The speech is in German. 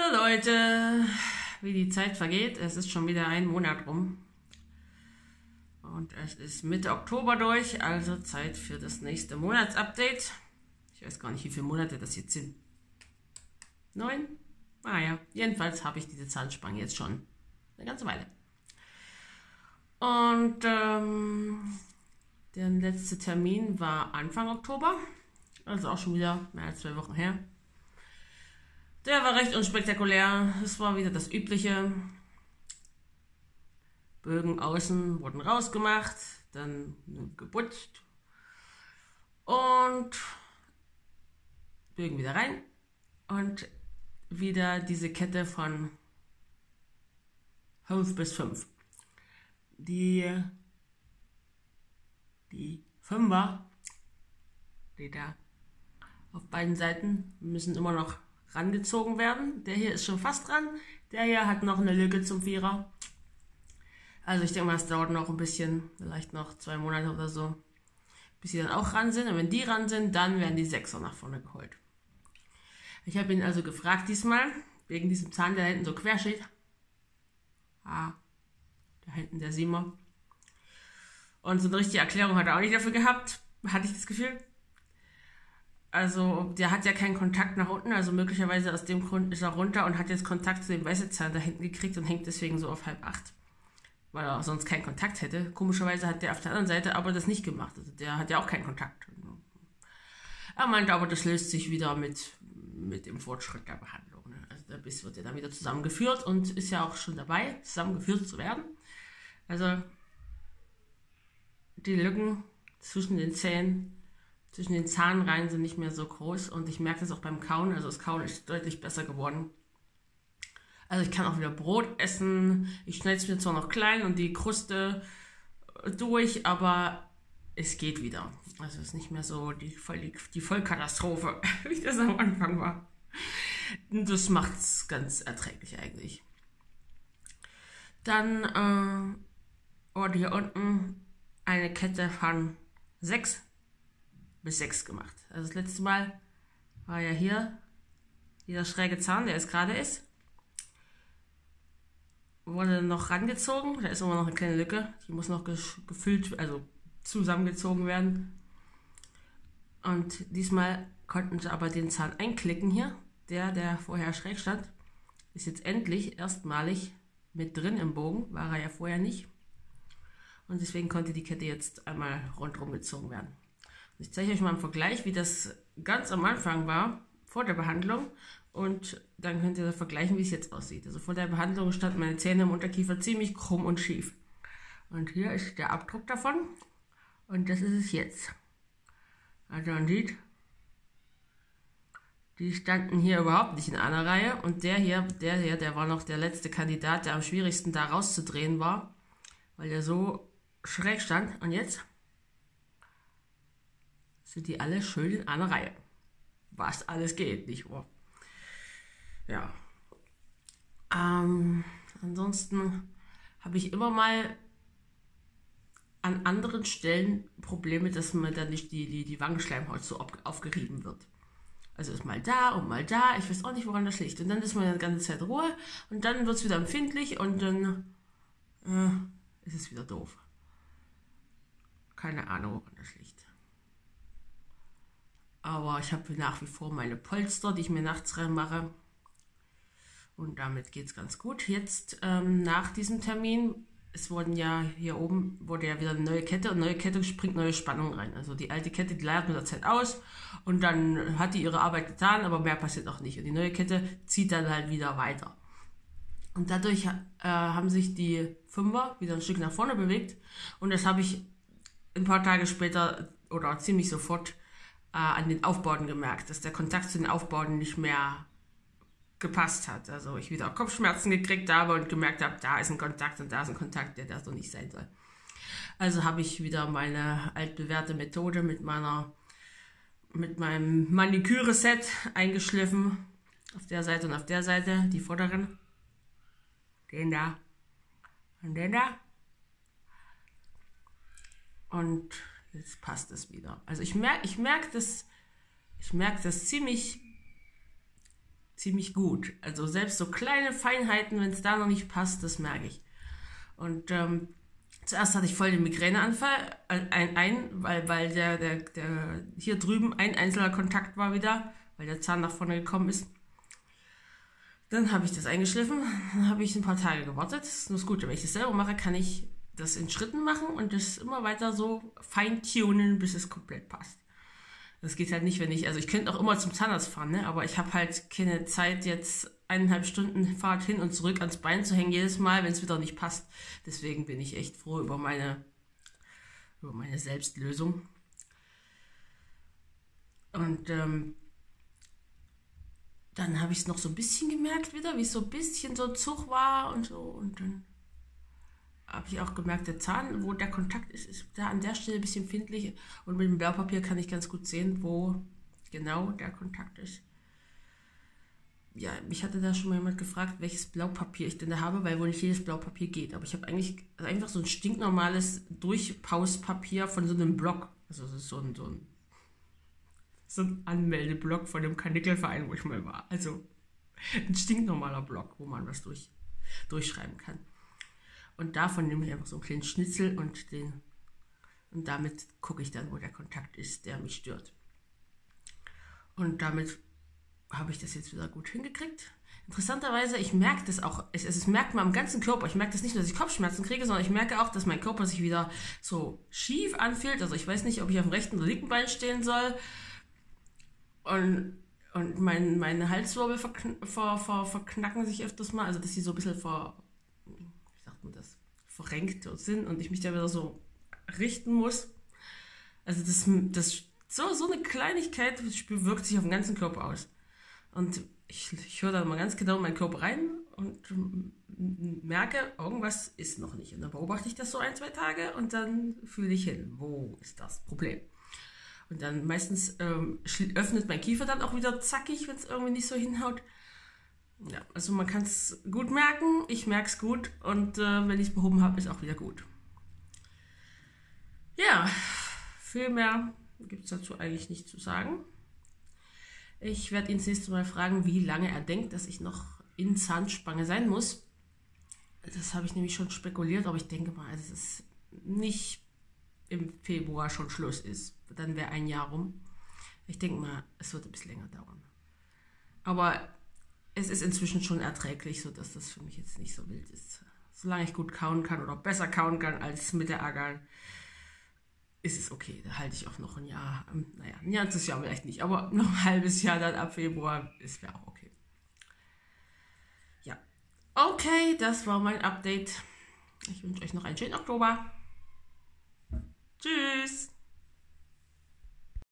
Hallo Leute, wie die Zeit vergeht, es ist schon wieder ein Monat rum und es ist Mitte Oktober durch, also Zeit für das nächste Monatsupdate. Ich weiß gar nicht, wie viele Monate das jetzt sind. 9? Ah ja, jedenfalls habe ich diese Zahnspange jetzt schon eine ganze Weile. Und der letzte Termin war Anfang Oktober, also auch schon wieder mehr als 2 Wochen her. Der war recht unspektakulär. Es war wieder das Übliche. Bögen außen wurden rausgemacht, dann geputzt und Bögen wieder rein und wieder diese Kette von Holes bis 5. Die Fünfer, die da auf beiden Seiten, müssen immer noch rangezogen werden. Der hier ist schon fast dran. Der hier hat noch eine Lücke zum Vierer. Also ich denke mal, es dauert noch ein bisschen, vielleicht noch 2 Monate oder so, bis sie dann auch ran sind. Und wenn die ran sind, dann werden die Sechser nach vorne geholt. Ich habe ihn also gefragt diesmal, wegen diesem Zahn, der hinten so quer steht. Da hinten der Siemer. Und so eine richtige Erklärung hat er auch nicht dafür gehabt, hatte ich das Gefühl. Also der hat ja keinen Kontakt nach unten, also möglicherweise aus dem Grund ist er runter und hat jetzt Kontakt zu dem Weißezahn da hinten gekriegt und hängt deswegen so auf 7:30, weil er sonst keinen Kontakt hätte. Komischerweise hat der auf der anderen Seite aber das nicht gemacht, also der hat ja auch keinen Kontakt. Er meinte aber, das löst sich wieder mit dem Fortschritt der Behandlung. Also der Biss wird ja dann wieder zusammengeführt und ist ja auch schon dabei, zusammengeführt zu werden. Also die Lücken zwischen den Zähnen, zwischen den Zahnreihen sind nicht mehr so groß und ich merke das auch beim Kauen, also das Kauen ist deutlich besser geworden. Also ich kann auch wieder Brot essen, ich schneide es mir zwar noch klein und die Kruste durch, aber es geht wieder. Also es ist nicht mehr so die Vollkatastrophe, wie das am Anfang war. Das macht es ganz erträglich eigentlich. Dann wurde hier unten eine Kette von 6 bis 6 gemacht. Also das letzte Mal war ja hier dieser schräge Zahn, der jetzt gerade ist, wurde noch rangezogen. Da ist immer noch eine kleine Lücke, die muss noch gefüllt, also zusammengezogen werden. Und diesmal konnten sie aber den Zahn einklicken hier. Der vorher schräg stand, ist jetzt endlich erstmalig mit drin im Bogen, war er ja vorher nicht. Und deswegen konnte die Kette jetzt einmal rundherum gezogen werden. Ich zeige euch mal im Vergleich, wie das ganz am Anfang war, vor der Behandlung. Und dann könnt ihr vergleichen, wie es jetzt aussieht. Also vor der Behandlung standen meine Zähne im Unterkiefer ziemlich krumm und schief. Und hier ist der Abdruck davon. Und das ist es jetzt. Also man sieht, die standen hier überhaupt nicht in einer Reihe. Und der hier, der war noch der letzte Kandidat, der am schwierigsten da rauszudrehen war. Weil der so schräg stand. Und jetzt sind die alle schön in einer Reihe. Was alles geht, nicht wahr? Ja. Ansonsten habe ich immer mal an anderen Stellen Probleme, dass mir dann nicht die Wangenschleimhaut so aufgerieben wird. Also ist mal da und mal da. Ich weiß auch nicht, woran das liegt. Und dann ist man die ganze Zeit Ruhe und dann wird es wieder empfindlich und dann ist es wieder doof. Keine Ahnung, woran das liegt. Aber ich habe nach wie vor meine Polster, die ich mir nachts reinmache. Und damit geht es ganz gut. Jetzt nach diesem Termin, es wurden ja hier oben, wurde ja wieder eine neue Kette und neue Kette springt neue Spannung rein. Also die alte Kette, die leiert mit der Zeit aus und dann hat die ihre Arbeit getan, aber mehr passiert auch nicht. Und die neue Kette zieht dann halt wieder weiter. Und dadurch haben sich die Fünfer wieder ein Stück nach vorne bewegt und das habe ich ein paar Tage später oder ziemlich sofort an den Aufbauten gemerkt, dass der Kontakt zu den Aufbauten nicht mehr gepasst hat. Also ich wieder Kopfschmerzen gekriegt habe und gemerkt habe, da ist ein Kontakt und da ist ein Kontakt, der da so nicht sein soll. Also habe ich wieder meine altbewährte Methode mit meinem Maniküre-Set eingeschliffen. Auf der Seite und auf der Seite, die vorderen. Den da und den da. Und jetzt passt es wieder. Also ich merke das ziemlich ziemlich gut. Also selbst so kleine Feinheiten, wenn es da noch nicht passt, das merke ich. Und zuerst hatte ich voll den Migräneanfall, weil der hier drüben ein einzelner Kontakt war wieder, weil der Zahn nach vorne gekommen ist. Dann habe ich das eingeschliffen, dann habe ich ein paar Tage gewartet. Das ist nur das Gute, wenn ich das selber mache, kann ich das in Schritten machen und das immer weiter so feintunen, bis es komplett passt. Das geht halt nicht, also ich könnte auch immer zum Zahnarzt fahren, ne? Aber ich habe halt keine Zeit, jetzt 1,5 Stunden Fahrt hin und zurück ans Bein zu hängen, jedes Mal, wenn es wieder nicht passt. Deswegen bin ich echt froh über meine Selbstlösung. Und dann habe ich es noch so ein bisschen gemerkt wieder, wie es so ein bisschen so ein Zug war und so. Und dann habe ich auch gemerkt, der Zahn, wo der Kontakt ist da an der Stelle ein bisschen empfindlich. Und mit dem Blaupapier kann ich ganz gut sehen, wo genau der Kontakt ist. Ja, mich hatte da schon mal jemand gefragt, welches Blaupapier ich denn da habe, weil wohl nicht jedes Blaupapier geht. Aber ich habe eigentlich einfach so ein stinknormales Durchpauspapier von so einem Block. Also das ist so ein Anmeldeblock von dem Karnickelverein, wo ich mal war. Also ein stinknormaler Block, wo man was durchschreiben kann. Und davon nehme ich einfach so einen kleinen Schnitzel und damit gucke ich dann, wo der Kontakt ist, der mich stört. Und damit habe ich das jetzt wieder gut hingekriegt. Interessanterweise, ich merke das auch, es merkt man am ganzen Körper. Ich merke das nicht nur, dass ich Kopfschmerzen kriege, sondern ich merke auch, dass mein Körper sich wieder so schief anfühlt. Also ich weiß nicht, ob ich auf dem rechten oder linken Bein stehen soll. Und meine Halswirbel verknacken sich öfters mal, also dass sie so ein bisschen verrenkt sind und ich mich da wieder so richten muss. Also so eine Kleinigkeit wirkt sich auf den ganzen Körper aus. Und ich höre da mal ganz genau in meinen Körper rein und merke, irgendwas ist noch nicht. Und dann beobachte ich das so 1, 2 Tage und dann fühle ich hin, wo ist das Problem. Und dann meistens öffnet mein Kiefer dann auch wieder zackig, wenn es irgendwie nicht so hinhaut. Ja, also man kann es gut merken, ich merke es gut und wenn ich es behoben habe, ist auch wieder gut. Ja, viel mehr gibt es dazu eigentlich nicht zu sagen. Ich werde ihn das nächste Mal fragen, wie lange er denkt, dass ich noch in Zahnspange sein muss. Das habe ich nämlich schon spekuliert, aber ich denke mal, dass es nicht im Februar schon Schluss ist. Dann wäre 1 Jahr rum. Ich denke mal, es wird ein bisschen länger dauern. Aber es ist inzwischen schon erträglich, sodass das für mich jetzt nicht so wild ist. Solange ich gut kauen kann oder besser kauen kann als mit der Agal, ist es okay. Da halte ich auch noch ein Jahr. Naja, ein ganzes Jahr vielleicht nicht, aber noch ein halbes Jahr dann ab Februar, wäre auch okay. Ja, okay, das war mein Update. Ich wünsche euch noch einen schönen Oktober. Tschüss.